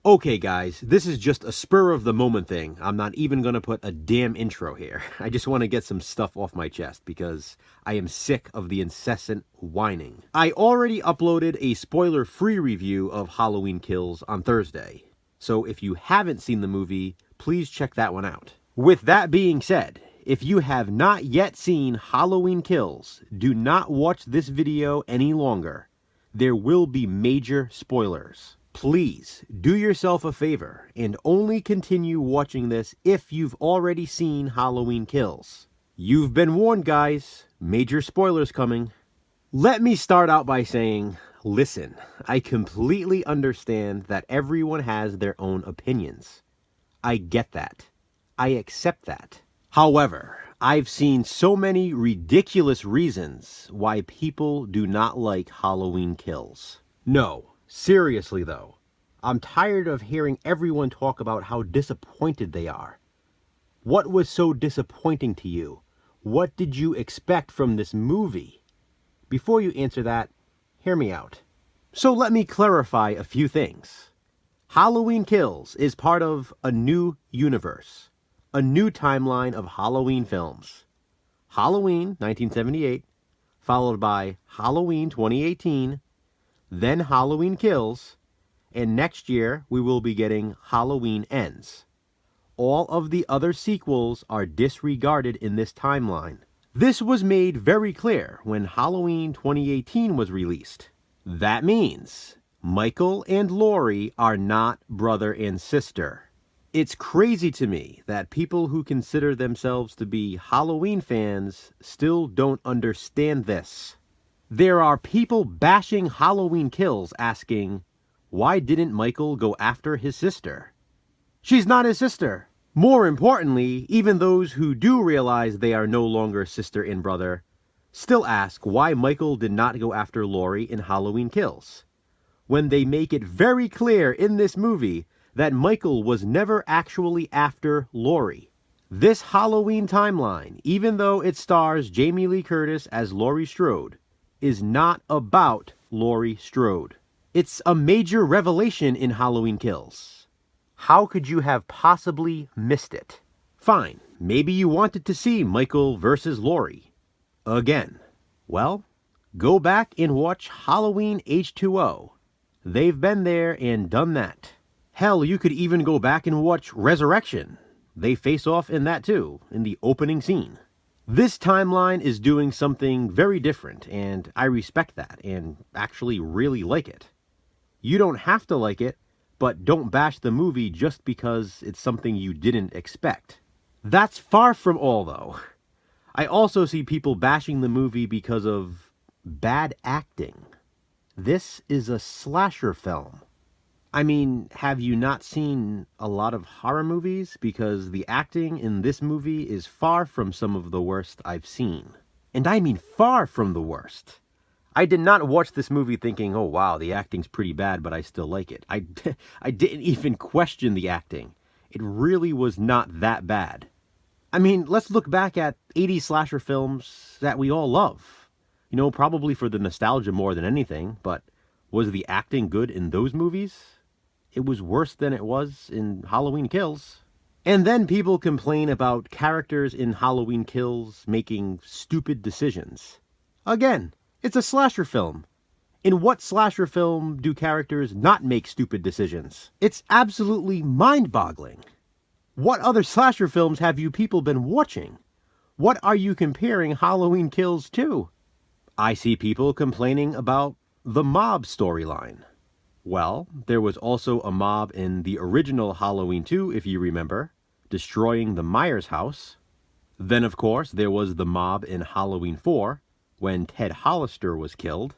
Okay guys, this is just a spur of the moment thing. I'm not even gonna put a damn intro here. I just want to get some stuff off my chest because I am sick of the incessant whining. I already uploaded a spoiler-free review of Halloween Kills on Thursday. So if you haven't seen the movie, please check that one out. With that being said, if you have not yet seen Halloween Kills, do not watch this video any longer. There will be major spoilers. Please do yourself a favor and only continue watching this if you've already seen Halloween Kills. You've been warned, guys. Major spoilers coming. Let me start out by saying, listen, I completely understand that everyone has their own opinions. I get that. I accept that. However, I've seen so many ridiculous reasons why people do not like Halloween Kills. No. Seriously though, I'm tired of hearing everyone talk about how disappointed they are. What was so disappointing to you? What did you expect from this movie? Before you answer that, hear me out. So let me clarify a few things. Halloween Kills is part of a new universe, a new timeline of Halloween films. Halloween 1978, followed by Halloween 2018, then Halloween Kills, and next year we will be getting Halloween Ends. All of the other sequels are disregarded in this timeline. This was made very clear when Halloween 2018 was released. That means Michael and Laurie are not brother and sister. It's crazy to me that people who consider themselves to be Halloween fans still don't understand this. There are people bashing Halloween Kills asking, why didn't Michael go after his sister? She's not his sister. More importantly, even those who do realize they are no longer sister and brother still ask why Michael did not go after Laurie in Halloween Kills, when they make it very clear in this movie that Michael was never actually after Laurie. This Halloween timeline, even though it stars Jamie Lee Curtis as Laurie Strode, is not about Laurie Strode. It's a major revelation in Halloween Kills. How could you have possibly missed it? Fine, maybe you wanted to see Michael versus Laurie again. Well, go back and watch Halloween H2O. They've been there and done that. Hell, you could even go back and watch Resurrection. They face off in that too, in the opening scene. This timeline is doing something very different, and I respect that, and actually really like it. You don't have to like it, but don't bash the movie just because it's something you didn't expect. That's far from all, though. I also see people bashing the movie because of bad acting. This is a slasher film. I mean, have you not seen a lot of horror movies? Because the acting in this movie is far from some of the worst I've seen. And I mean far from the worst. I did not watch this movie thinking, oh wow, the acting's pretty bad, but I still like it. I didn't even question the acting. It really was not that bad. I mean, let's look back at 80s slasher films that we all love. You know, probably for the nostalgia more than anything, but was the acting good in those movies? It was worse than it was in Halloween Kills. And then people complain about characters in Halloween Kills making stupid decisions. Again, it's a slasher film. In what slasher film do characters not make stupid decisions? It's absolutely mind-boggling. What other slasher films have you people been watching? What are you comparing Halloween Kills to? I see people complaining about the mob storyline. Well, there was also a mob in the original Halloween 2, if you remember, destroying the Myers house. Then, of course, there was the mob in Halloween 4, when Ted Hollister was killed.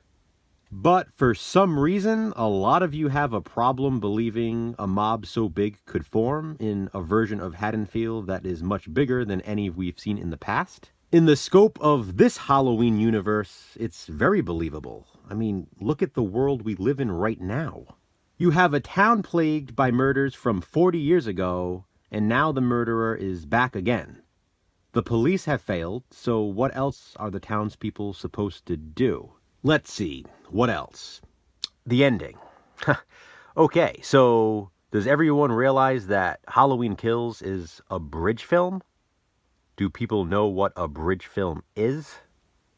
But for some reason, a lot of you have a problem believing a mob so big could form in a version of Haddonfield that is much bigger than any we've seen in the past. In the scope of this Halloween universe, it's very believable. I mean, look at the world we live in right now. You have a town plagued by murders from 40 years ago, and now the murderer is back again. The police have failed, so what else are the townspeople supposed to do? Let's see, what else? The ending. Okay, so Does everyone realize that Halloween Kills is a bridge film? Do people know what a bridge film is?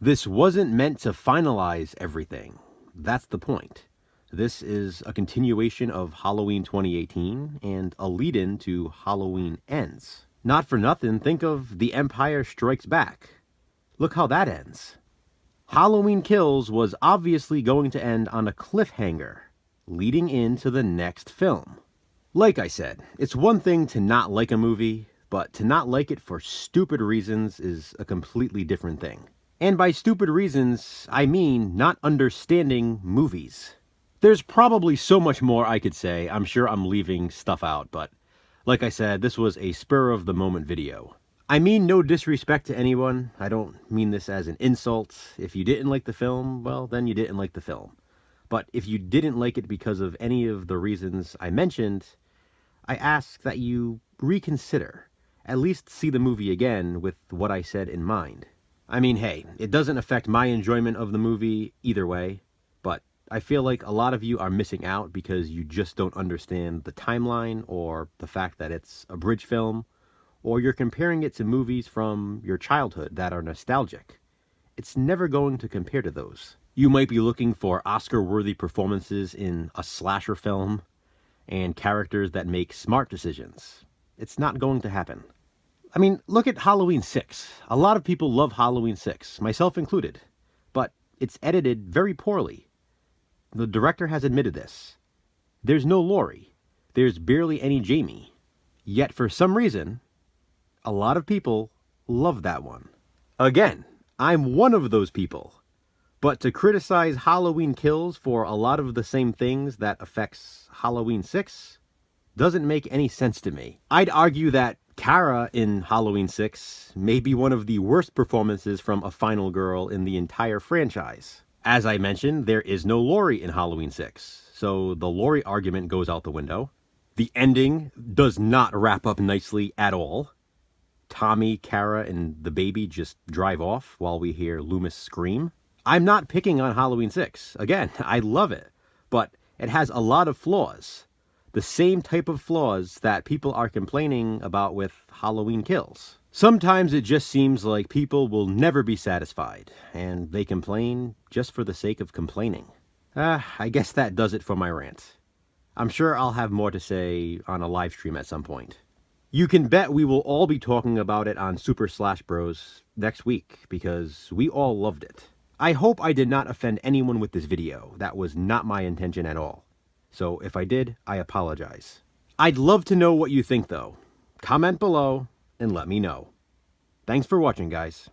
This wasn't meant to finalize everything. That's the point. This is a continuation of Halloween 2018 and a lead-in to Halloween Ends. Not for nothing, think of The Empire Strikes Back. Look how that ends. Halloween Kills was obviously going to end on a cliffhanger, leading into the next film. Like I said, it's one thing to not like a movie, but to not like it for stupid reasons is a completely different thing. And by stupid reasons, I mean not understanding movies. There's probably so much more I could say. I'm sure I'm leaving stuff out, but like I said, this was a spur-of-the-moment video. I mean no disrespect to anyone. I don't mean this as an insult. If you didn't like the film, well, then you didn't like the film. But if you didn't like it because of any of the reasons I mentioned, I ask that you reconsider. At least see the movie again with what I said in mind. I mean, hey, it doesn't affect my enjoyment of the movie either way, but I feel like a lot of you are missing out because you just don't understand the timeline or the fact that it's a bridge film, or you're comparing it to movies from your childhood that are nostalgic. It's never going to compare to those. You might be looking for Oscar-worthy performances in a slasher film and characters that make smart decisions. It's not going to happen. I mean, look at Halloween 6. A lot of people love Halloween 6, myself included, but it's edited very poorly. The director has admitted this. There's no Laurie. There's barely any Jamie. Yet for some reason, a lot of people love that one. Again, I'm one of those people. But to criticize Halloween Kills for a lot of the same things that affects Halloween 6 doesn't make any sense to me. I'd argue that Kara in Halloween 6 may be one of the worst performances from a final girl in the entire franchise. As I mentioned, there is no Laurie in Halloween 6, so the Laurie argument goes out the window. The ending does not wrap up nicely at all. Tommy, Kara, and the baby just drive off while we hear Loomis scream. I'm not picking on Halloween 6. Again, I love it, but it has a lot of flaws. The same type of flaws that people are complaining about with Halloween Kills. Sometimes it just seems like people will never be satisfied, and they complain just for the sake of complaining. I guess that does it for my rant. I'm sure I'll have more to say on a live stream at some point. You can bet we will all be talking about it on Super Slash Bros next week, because we all loved it. I hope I did not offend anyone with this video. That was not my intention at all. So if I did, I apologize. I'd love to know what you think though. Comment below and let me know. Thanks for watching, guys.